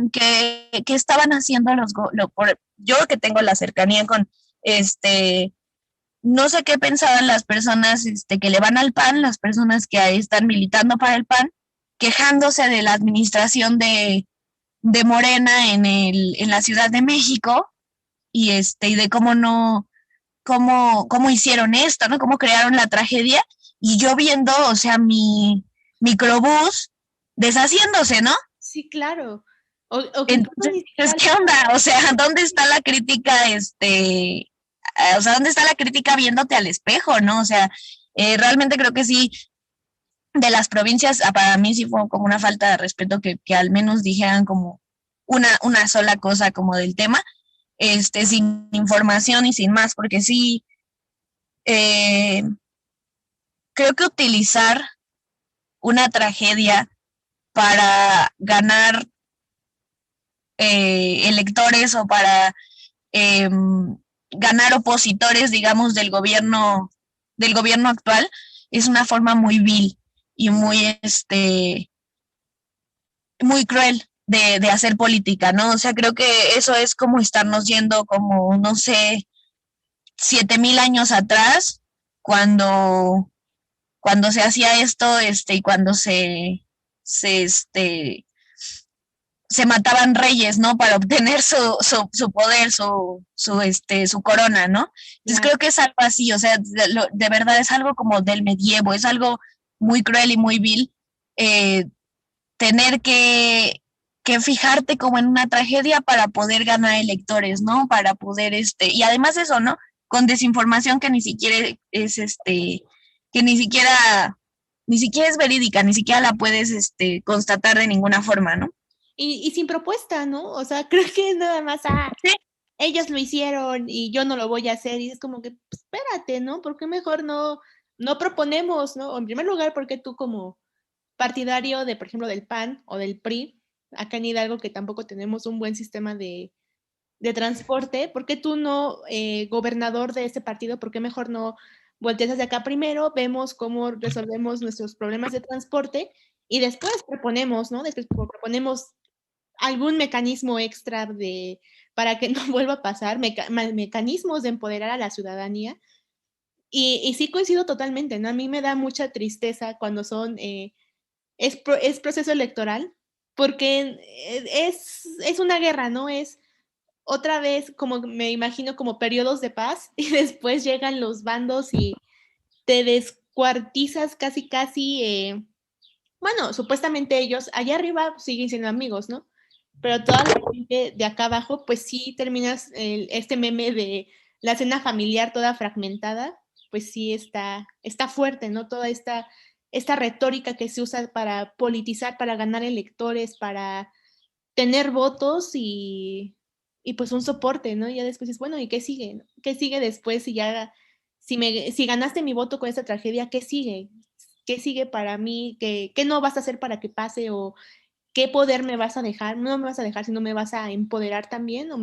estaban haciendo yo que tengo la cercanía con, no sé qué pensaban las personas que le van al PAN, las personas que ahí están militando para el PAN, quejándose de la administración de Morena en la Ciudad de México, y de cómo hicieron esto, ¿no? Cómo crearon la tragedia, y yo viendo, o sea, mi microbús deshaciéndose, ¿no? Sí, claro. Entonces, ¿qué onda? O sea, ¿dónde está la crítica, o sea, dónde está la crítica viéndote al espejo, ¿no? O sea, realmente creo que sí, de las provincias, para mí sí fue como una falta de respeto que al menos dijeran como una sola cosa como del tema, sin información y sin más, porque sí, creo que utilizar una tragedia para ganar electores, o para ganar opositores, digamos, del gobierno actual, es una forma muy vil y muy cruel de hacer política, ¿no? O sea, creo que eso es como estarnos yendo como, no sé, 7,000 años atrás, cuando se hacía esto, y cuando se se mataban reyes, ¿no? Para obtener su poder, su corona, ¿no? Entonces creo que es algo así, o sea, de verdad es algo como del medievo, es algo muy cruel y muy vil, tener que fijarte como en una tragedia para poder ganar electores, ¿no? Para poder, y además eso, ¿no? Con desinformación que ni siquiera es, que ni siquiera es verídica, ni siquiera la puedes, constatar de ninguna forma, ¿no? Y sin propuesta, ¿no? O sea, creo que es nada más, sí. Ellos lo hicieron y yo no lo voy a hacer, y es como que, pues, espérate, ¿no? ¿Por qué mejor no proponemos, ¿no? O en primer lugar, ¿por qué tú como partidario de, por ejemplo, del PAN o del PRI, acá en Hidalgo, que tampoco tenemos un buen sistema de transporte, ¿por qué tú no, gobernador de este partido, por qué mejor no volteas hacia acá primero, vemos cómo resolvemos nuestros problemas de transporte y después proponemos, ¿no? Después proponemos algún mecanismo extra para que no vuelva a pasar, mecanismos de empoderar a la ciudadanía. Y sí coincido totalmente, ¿no? A mí me da mucha tristeza cuando es proceso electoral, porque es una guerra, ¿no? Es otra vez, como me imagino, como periodos de paz y después llegan los bandos y te descuartizas casi, casi. Bueno, supuestamente ellos allá arriba siguen siendo amigos, ¿no? Pero toda la gente de acá abajo, pues sí terminas este meme de la cena familiar toda fragmentada, pues sí está fuerte, ¿no? Toda esta retórica que se usa para politizar, para ganar electores, para tener votos y pues un soporte, ¿no? Y ya después es, bueno, ¿y qué sigue? ¿Qué sigue después si ganaste mi voto con esta tragedia, ¿qué sigue? ¿Qué sigue para mí? ¿Qué no vas a hacer para que pase? ¿O qué poder me vas a dejar? No me vas a dejar, sino me vas a empoderar también o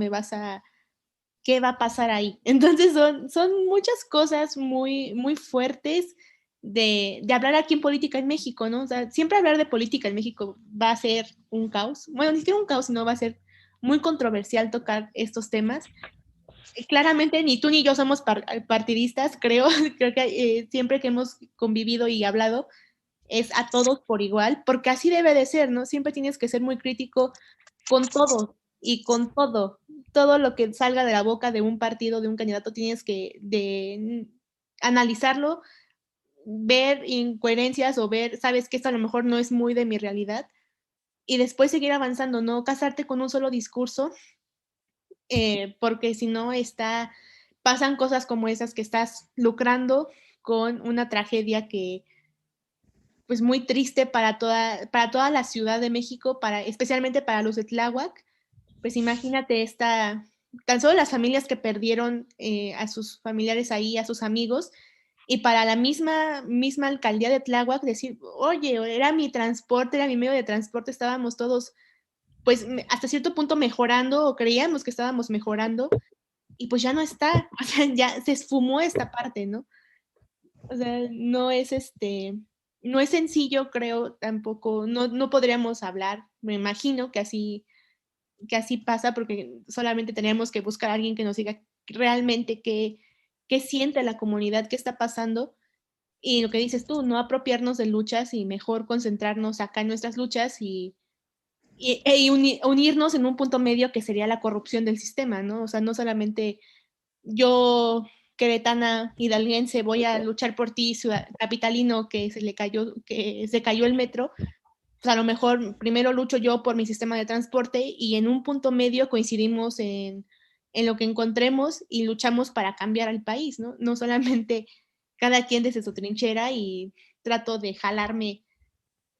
¿qué va a pasar ahí? Entonces son muchas cosas muy, muy fuertes de hablar aquí en política en México, ¿no? O sea, siempre hablar de política en México va a ser un caos. Bueno, ni siquiera un caos, sino va a ser muy controversial tocar estos temas. Claramente ni tú ni yo somos partidistas, creo, creo que siempre que hemos convivido y hablado es a todos por igual, porque así debe de ser, ¿no? Siempre tienes que ser muy crítico con todo y con todo lo que salga de la boca de un partido, de un candidato, tienes que analizarlo, ver incoherencias o ver, sabes que esto a lo mejor no es muy de mi realidad y después seguir avanzando, no casarte con un solo discurso, porque si no pasan cosas como esas que estás lucrando con una tragedia que pues muy triste para toda la Ciudad de México, especialmente para los de Tláhuac. Pues imagínate tan solo las familias que perdieron a sus familiares ahí, a sus amigos, y para la misma alcaldía de Tláhuac decir, oye, era mi transporte, era mi medio de transporte, estábamos todos, pues hasta cierto punto mejorando, o creíamos que estábamos mejorando, y pues ya no está, o sea, ya se esfumó esta parte, ¿no? O sea, no es sencillo, creo, tampoco, no podríamos hablar, me imagino que así pasa porque solamente tenemos que buscar a alguien que nos diga realmente qué siente la comunidad, qué está pasando. Y lo que dices tú, no apropiarnos de luchas y mejor concentrarnos acá en nuestras luchas unirnos en un punto medio que sería la corrupción del sistema, ¿no? O sea, no solamente yo, queretana, hidalguense, voy a luchar por ti, capitalino, que se cayó el metro, pues a lo mejor primero lucho yo por mi sistema de transporte y en un punto medio coincidimos en lo que encontremos y luchamos para cambiar al país, ¿no? No solamente cada quien desde su trinchera y trato de jalarme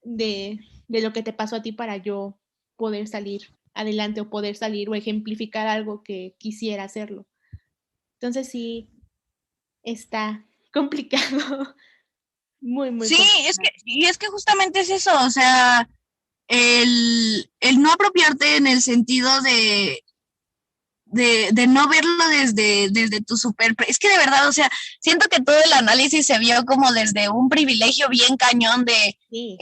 de lo que te pasó a ti para yo poder salir adelante o poder salir o ejemplificar algo que quisiera hacerlo. Entonces sí, está complicado, muy, muy Sí, complicado. es que justamente es eso, o sea, el no apropiarte en el sentido de no verlo desde tu super... Es que de verdad, o sea, siento que todo el análisis se vio como desde un privilegio bien cañón de, Sí.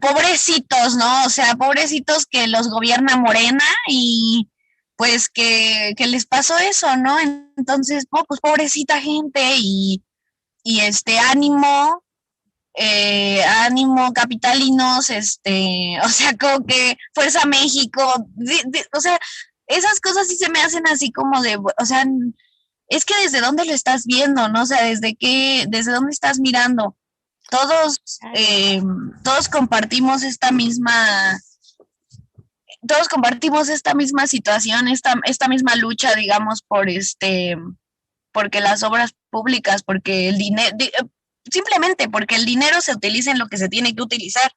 Pobrecitos, ¿no? O sea, pobrecitos que los gobierna Morena y pues que les pasó eso, ¿no? Entonces, pues pobrecita gente y ánimo, ánimo capitalinos, o sea, como que Fuerza México, o sea, esas cosas sí se me hacen así como de, o sea, es que desde dónde lo estás viendo, ¿no? O sea, desde dónde estás mirando. Todos, todos compartimos todos compartimos esta misma situación, esta misma lucha, digamos, porque las obras públicas, porque el dinero, simplemente porque el dinero se utiliza en lo que se tiene que utilizar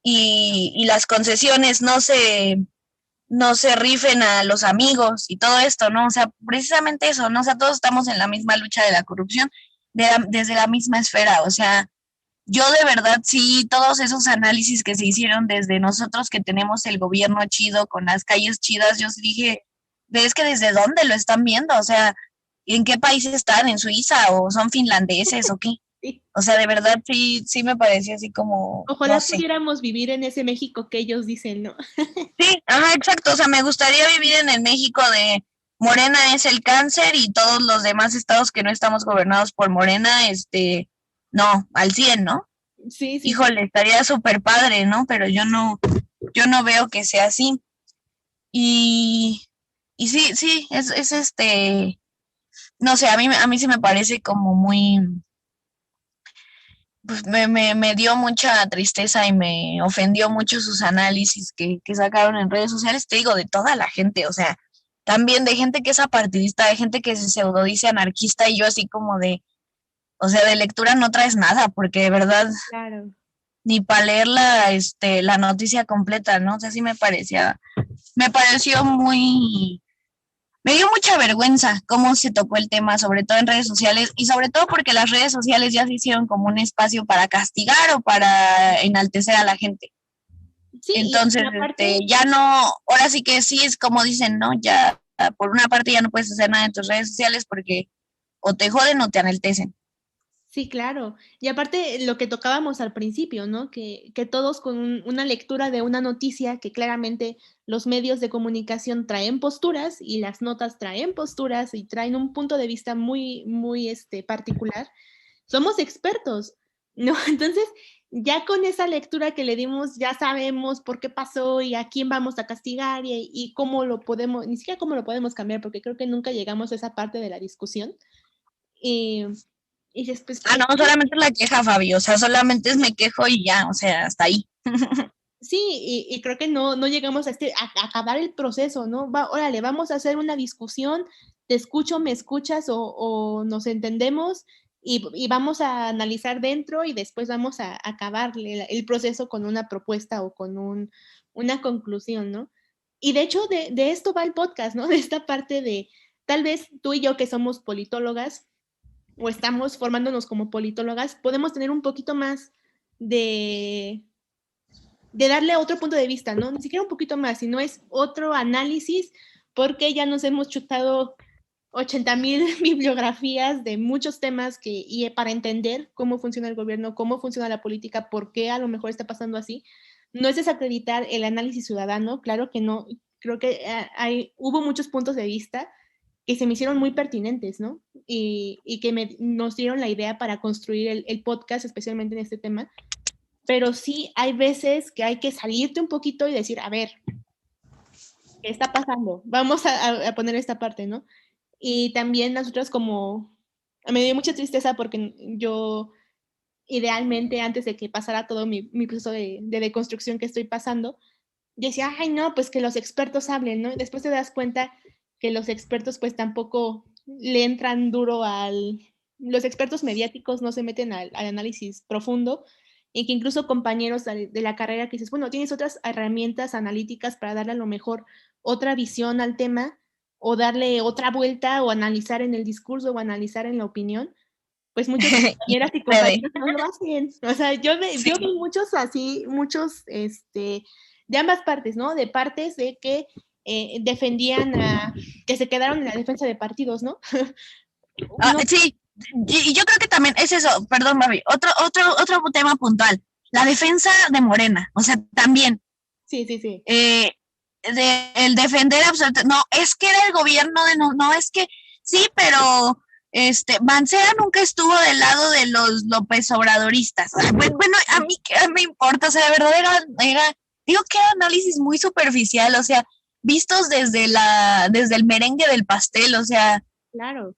y las concesiones no se rifen a los amigos y todo esto, ¿no? O sea, precisamente eso, ¿no? O sea, todos estamos en la misma lucha de la corrupción desde la misma esfera, o sea, yo de verdad sí, todos esos análisis que se hicieron desde nosotros que tenemos el gobierno chido con las calles chidas, yo sí dije, es que desde dónde lo están viendo, o sea, ¿en qué país están? ¿En Suiza o son finlandeses o qué? Sí. O sea, de verdad sí me parecía así como, Ojalá no sé. pudiéramos vivir en ese México que ellos dicen, ¿no? Sí, ajá, exacto, o sea, me gustaría vivir en el México de Morena es el cáncer y todos los demás estados que no estamos gobernados por Morena, no, al 100, ¿no? Sí, sí. Híjole, estaría súper padre, ¿no? Pero yo no veo que sea así. Y sí, es no sé, a mí sí me parece como muy, pues me dio mucha tristeza y me ofendió mucho sus análisis que sacaron en redes sociales, te digo, de toda la gente, o sea, también de gente que es apartidista, de gente que se pseudo dice anarquista y yo así como de, o sea, de lectura no traes nada, porque de verdad Claro. ni para leer la noticia completa, ¿no? O sea, sí me pareció me dio mucha vergüenza cómo se tocó el tema, sobre todo en redes sociales, y sobre todo porque las redes sociales ya se hicieron como un espacio para castigar o para enaltecer a la gente. Sí, Entonces, y aparte, ya no, ahora sí que sí es como dicen, ¿no? Ya, por una parte ya no puedes hacer nada en tus redes sociales porque o te joden o te enaltecen. sí, claro. Y aparte lo que tocábamos al principio, ¿no? Que todos con una lectura de una noticia, que claramente los medios de comunicación traen posturas y las notas traen posturas y traen un punto de vista muy, muy particular, somos expertos, ¿no? Entonces, ya con esa lectura que le dimos, ya sabemos por qué pasó y a quién vamos a castigar y cómo lo podemos, ni siquiera cómo lo podemos cambiar, porque creo que nunca llegamos a esa parte de la discusión. Y, y después, No, solamente la queja, Fabi, o sea, solamente es me quejo y ya, o sea, hasta ahí. sí, y creo que no llegamos a acabar el proceso, ¿no? Órale, vamos a hacer una discusión, te escucho, me escuchas o nos entendemos y vamos a analizar dentro y después vamos a acabar el proceso con una propuesta o con una conclusión, ¿no? Y de hecho, de esto va el podcast, ¿no? De esta parte de, tal vez tú y yo que somos politólogas o estamos formándonos como politólogas, podemos tener un poquito más de darle otro punto de vista, ¿no? Ni siquiera un poquito más, sino es otro análisis, porque ya nos hemos chutado 80,000 bibliografías de muchos temas y para entender cómo funciona el gobierno, cómo funciona la política, por qué a lo mejor está pasando así. No es desacreditar el análisis ciudadano, claro que no, creo que hubo muchos puntos de vista que se me hicieron muy pertinentes, ¿no? Y que nos dieron la idea para construir el podcast, especialmente en este tema, pero sí hay veces que hay que salirte un poquito y decir, a ver, ¿qué está pasando? Vamos a poner esta parte, ¿no? Y también nosotros me dio mucha tristeza porque yo idealmente antes de que pasara todo mi proceso de deconstrucción que estoy pasando, decía, ay no, pues que los expertos hablen, ¿no? Y después te das cuenta que los expertos pues tampoco le entran duro los expertos mediáticos no se meten al análisis profundo y que incluso compañeros de la carrera que dices, bueno, tienes otras herramientas analíticas para darle a lo mejor otra visión al tema o darle otra vuelta o analizar en el discurso o analizar en la opinión, pues muchos compañeras y compañeros no lo hacen. O sea, yo vi muchos así, muchos, de ambas partes, ¿no? De partes de que defendían que se quedaron en la defensa de partidos, ¿no? Sí, y yo creo que también es eso, perdón, Babi, otro tema puntual, la defensa de Morena, o sea, también. Sí, sí, sí. El defender absolutamente, no, es que era el gobierno de no, es que sí, pero Mancera nunca estuvo del lado de los López Obradoristas. Bueno, a mí qué me importa, o sea, de verdad digo que era análisis muy superficial, o sea, vistos desde el merengue del pastel, o sea. Claro.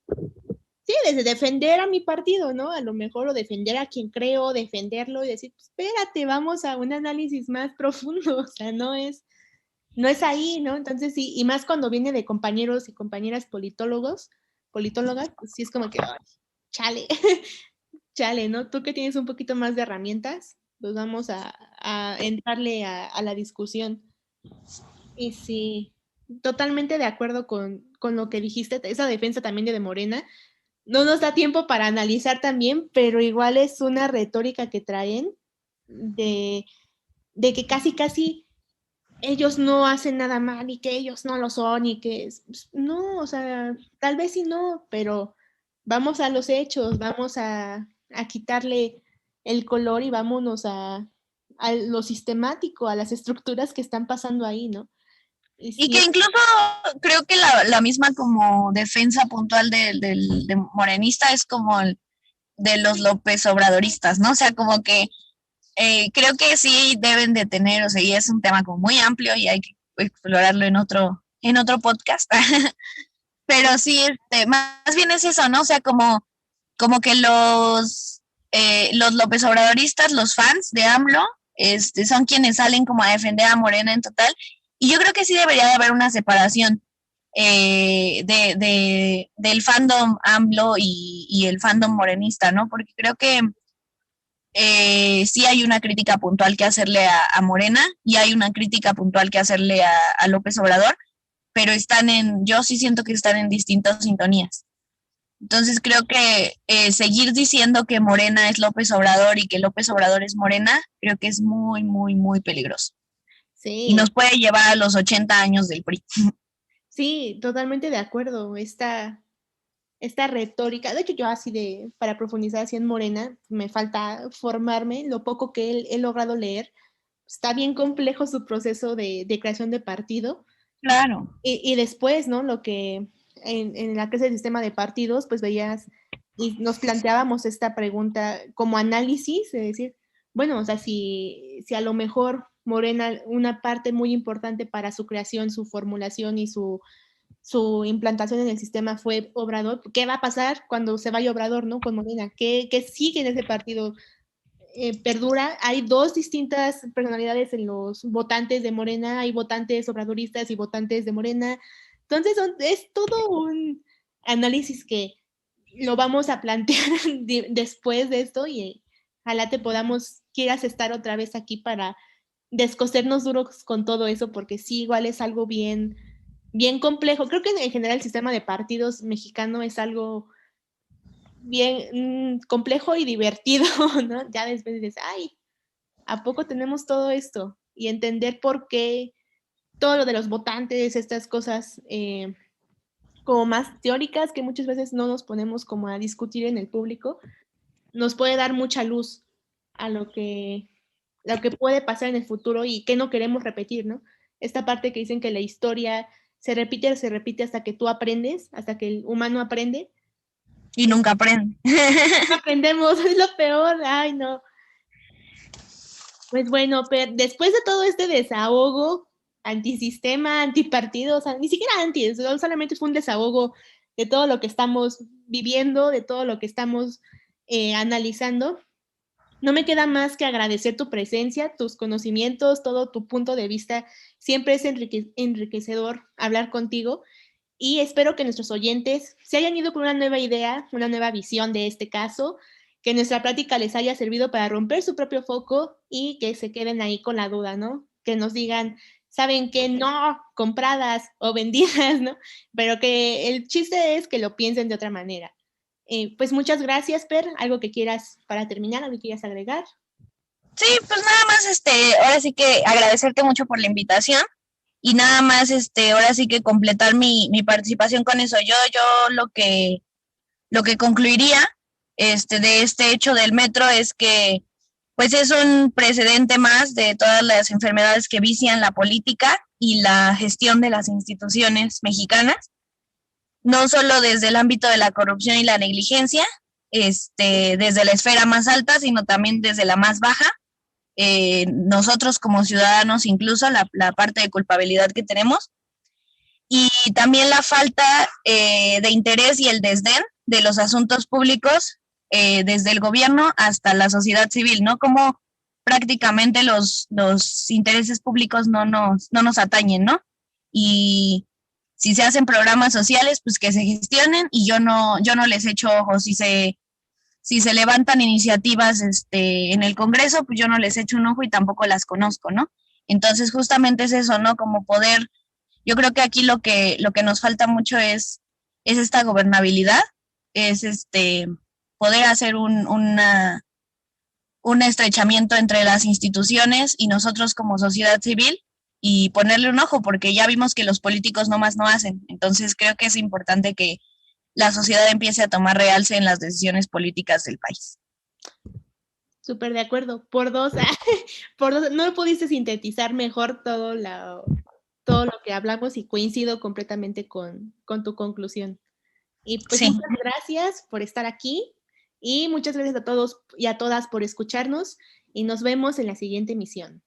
Sí, desde defender a mi partido, ¿no? A lo mejor, o defender a quien creo, defenderlo y decir, pues, espérate, vamos a un análisis más profundo, o sea, no es ahí, ¿no? Entonces sí, y más cuando viene de compañeros y compañeras politólogas, pues sí es como que, ay, chale, chale, ¿no? Tú que tienes un poquito más de herramientas, pues vamos a entrarle a la discusión. Y sí, totalmente de acuerdo con lo que dijiste, esa defensa también de Morena. No nos da tiempo para analizar también, pero igual es una retórica que traen de que casi ellos no hacen nada mal y que ellos no lo son y que no, o sea, tal vez sí no, pero vamos a los hechos, vamos a quitarle el color y vámonos a lo sistemático, a las estructuras que están pasando ahí, ¿no? Y que incluso creo que la misma como defensa puntual de morenista es como de los López Obradoristas, ¿no? O sea, como que creo que sí deben de tener, o sea, y es un tema como muy amplio y hay que explorarlo en otro podcast. Pero sí, más bien es eso, ¿no? O sea, como que los López Obradoristas, los fans de AMLO, son quienes salen como a defender a Morena en total. Y yo creo que sí debería de haber una separación del fandom AMLO y el fandom morenista, ¿no? Porque creo que sí hay una crítica puntual que hacerle a Morena y hay una crítica puntual que hacerle a López Obrador, pero yo sí siento que están en distintas sintonías. Entonces creo que seguir diciendo que Morena es López Obrador y que López Obrador es Morena, creo que es muy, muy, muy peligroso. Sí. Y nos puede llevar a los 80 años del PRI. Sí, totalmente de acuerdo. Esta retórica, de hecho yo para profundizar así en Morena, me falta formarme, lo poco que he logrado leer, está bien complejo su proceso de creación de partido. Claro. Y después, ¿no? Lo que en la crisis del sistema de partidos, pues veías y nos planteábamos esta pregunta como análisis, de decir, bueno, o sea, si a lo mejor Morena, una parte muy importante para su creación, su formulación y su implantación en el sistema fue Obrador, ¿qué va a pasar cuando se vaya Obrador, ¿no? Con Morena, ¿qué sigue en ese partido? Perdura, hay dos distintas personalidades en los votantes de Morena, hay votantes obradoristas y votantes de Morena, entonces es todo un análisis que lo vamos a plantear después de esto y ojalá quieras estar otra vez aquí para descosernos duros con todo eso, porque sí, igual es algo bien, bien complejo. Creo que en general el sistema de partidos mexicano es algo bien complejo y divertido, ¿no? Ya después dices, ay, ¿a poco tenemos todo esto? Y entender por qué todo lo de los votantes, estas cosas como más teóricas que muchas veces no nos ponemos como a discutir en el público, nos puede dar mucha luz a lo que puede pasar en el futuro y que no queremos repetir, ¿no? Esta parte que dicen que la historia se repite hasta que tú aprendes, hasta que el humano aprende. Y nunca aprende. No aprendemos, es lo peor, ay no. Pues bueno, pero después de todo este desahogo antisistema, antipartido, o sea, ni siquiera anti, solamente fue un desahogo de todo lo que estamos viviendo, de todo lo que estamos analizando. No me queda más que agradecer tu presencia, tus conocimientos, todo tu punto de vista. Siempre es enriquecedor hablar contigo y espero que nuestros oyentes se hayan ido con una nueva idea, una nueva visión de este caso, que nuestra plática les haya servido para romper su propio foco y que se queden ahí con la duda, ¿no? Que nos digan, saben que no, compradas o vendidas, ¿no? Pero que el chiste es que lo piensen de otra manera. Pues muchas gracias, Per. ¿Algo que quieras para terminar, algo que quieras agregar? Sí, pues nada más, ahora sí que agradecerte mucho por la invitación y nada más, ahora sí que completar mi participación con eso. Yo lo que concluiría, de este hecho del metro es que, pues es un precedente más de todas las enfermedades que vician la política y la gestión de las instituciones mexicanas. no solo desde el ámbito de la corrupción y la negligencia, desde la esfera más alta, sino también desde la más baja. Nosotros como ciudadanos, incluso la parte de culpabilidad que tenemos, y también la falta de interés y el desdén de los asuntos públicos desde el gobierno hasta la sociedad civil, ¿no? Como prácticamente los intereses públicos no nos atañen, ¿no? Y si se hacen programas sociales, pues que se gestionen, y yo no les echo ojos. Si se levantan iniciativas en el Congreso, pues yo no les echo un ojo y tampoco las conozco, ¿no? Entonces justamente es eso, ¿no? Como poder, yo creo que aquí lo que nos falta mucho es esta gobernabilidad, es poder hacer un estrechamiento entre las instituciones y nosotros como sociedad civil, y ponerle un ojo, porque ya vimos que los políticos nomás no hacen. Entonces creo que es importante que la sociedad empiece a tomar realce en las decisiones políticas del país. Súper de acuerdo. Por dos, no pudiste sintetizar mejor todo lo que hablamos, y coincido completamente con tu conclusión. Y pues Sí. muchas gracias por estar aquí, y muchas gracias a todos y a todas por escucharnos, y nos vemos en la siguiente emisión.